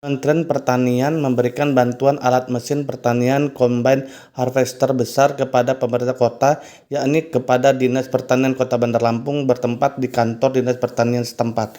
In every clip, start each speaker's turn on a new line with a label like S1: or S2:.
S1: Kementerian Pertanian memberikan bantuan alat mesin pertanian combine harvester besar kepada pemerintah kota, yakni kepada Dinas Pertanian Kota Bandar Lampung bertempat di kantor Dinas Pertanian setempat.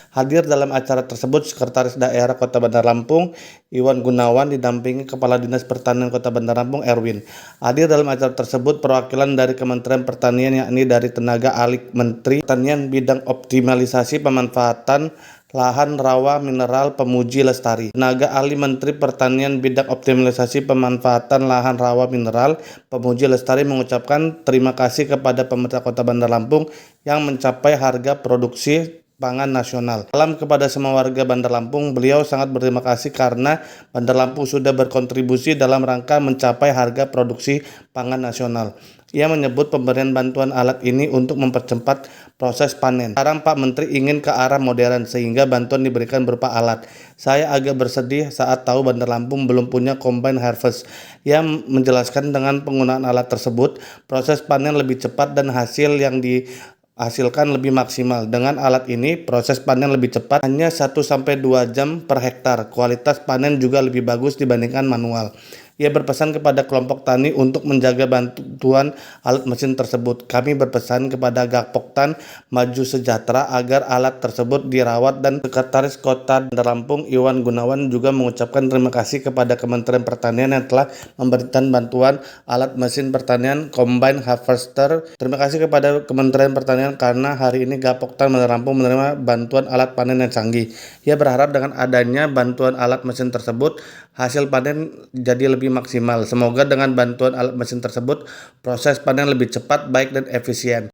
S1: Hadir dalam acara tersebut Sekretaris Daerah Kota Bandar Lampung, Iwan Gunawan, didampingi Kepala Dinas Pertanian Kota Bandar Lampung, Erwin. Hadir dalam acara tersebut perwakilan dari Kementerian Pertanian, yakni dari tenaga ahli Menteri Pertanian bidang optimalisasi pemanfaatan lahan rawa mineral Pemuji Lestari. Tenaga ahli Menteri Pertanian bidang optimalisasi pemanfaatan lahan rawa mineral Pemuji Lestari mengucapkan terima kasih kepada pemerintah Kota Bandar Lampung yang mencapai harga produksi pangan nasional. Salam kepada semua warga Bandar Lampung, beliau sangat berterima kasih karena Bandar Lampung sudah berkontribusi dalam rangka mencapai harga produksi pangan nasional. Ia menyebut pemberian bantuan alat ini untuk mempercepat proses panen. Sekarang Pak Menteri ingin ke arah modern sehingga bantuan diberikan berupa alat. Saya agak bersedih saat tahu Bandar Lampung belum punya combine harvest. Ia menjelaskan dengan penggunaan alat tersebut, proses panen lebih cepat dan hasil yang dihasilkan lebih maksimal. Dengan alat ini, proses panen lebih cepat, hanya 1-2 jam per hektar. Kualitas panen juga lebih bagus dibandingkan manual. Ia berpesan kepada kelompok tani untuk menjaga bantuan alat mesin tersebut. Kami berpesan kepada Gapoktan Maju Sejahtera agar alat tersebut dirawat, dan Sekretaris Kota Bandar Lampung Iwan Gunawan juga mengucapkan terima kasih kepada Kementerian Pertanian yang telah memberikan bantuan alat mesin pertanian combine harvester. Terima kasih kepada Kementerian Pertanian karena hari ini Gapoktan Bandar Lampung menerima bantuan alat panen yang canggih. Ia berharap dengan adanya bantuan alat mesin tersebut, hasil panen jadi lebih maksimal. Semoga dengan bantuan alat mesin tersebut, proses panen lebih cepat, baik dan efisien.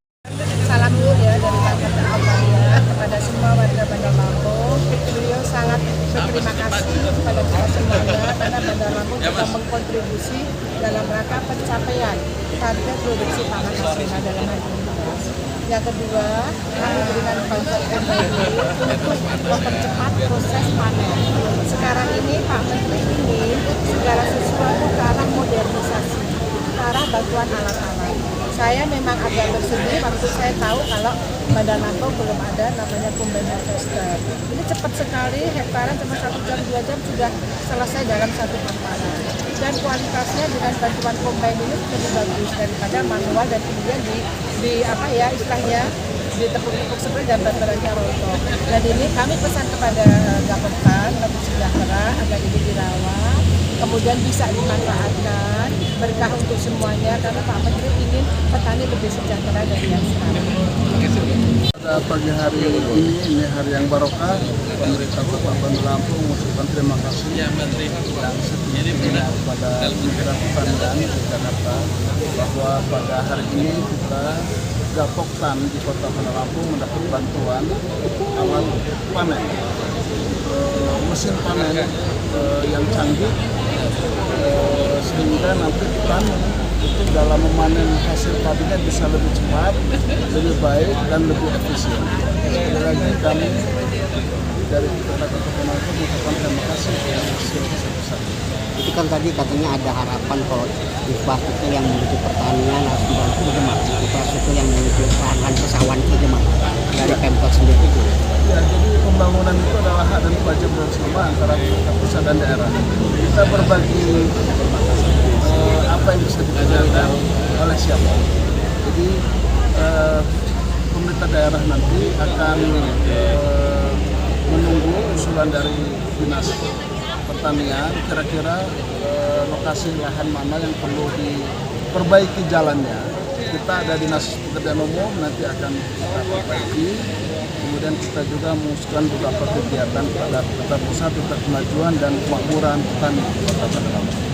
S2: Salam dulu ya dari Kantor Pertanian kepada semua warga Bandar Lampung. Beliau sangat berterima kasih kepada kita semuanya karena Bandar Lampung juga mengkontribusi dalam rangka pencapaian target produksi pangan nasional dalam hal ini. Yang kedua, kami berikan bantuan kembali untuk mempercepat proses panen. Sekarang ini Pak Menteri ingin segala sesuatu ke arah modernisasi, ke arah bantuan alat-alat. Saya memang agak bersedih waktu saya tahu kalau Bandar Lampung belum ada namanya combine harvester. Ini cepat sekali, hektaran cuma 1 jam 2 jam sudah selesai dalam satu panen. Dan kualitasnya dengan bantuan combine ini lebih bagus daripada manual, dan kemudian istilahnya ditepuk-tepuk seperti dan baterainya rontok. Dan ini kami pesan kepada Gapoktan Maju Sejahtera agar ini dirawat, kemudian bisa dimanfaatkan, berkah untuk semuanya karena Pak Menteri ingin petani lebih sejahtera dari yang sekarang.
S3: Pada pagi hari ini hari yang barokah, pemerintah Kota Bandar Lampung mengucapkan terima kasih yang setia kepada Kementerian Pertanian di Jakarta bahwa pada hari ini kita Gapoktan di Kota Bandar Lampung mendapat bantuan alat panen, mesin panen yang canggih, sehingga nanti petani itu dalam memanen hasil padinya bisa lebih cepat, lebih baik, dan lebih efisien. Sekali lagi kami dari Kota Bandar Lampung mengucapkan terima kasih yang sebesar-besarnya.
S4: Itu kan tadi katanya ada harapan kalau infrastruktur yang menuju pertanian harus dibantu bagaimana? Infrastruktur yang menuju pangan pesawan itu gimana? Dari Pemkot sendiri itu.
S3: Ya, jadi pembangunan itu adalah hak dan kewajiban bersama antara pusat dan daerah. Kita berbagi apa yang bisa dikerjakan oleh siapa. Jadi pemerintah daerah nanti akan menunggu usulan dari Dinas Pertanian, kira-kira lokasi lahan mana yang perlu diperbaiki jalannya. Kita ada Dinas Pekerjaan Umum, nanti akan kita perbaiki. Kemudian kita juga mengusulkan beberapa kegiatan pada pusat untuk kemajuan dan kemakmuran petani Kota Bandar Lampung.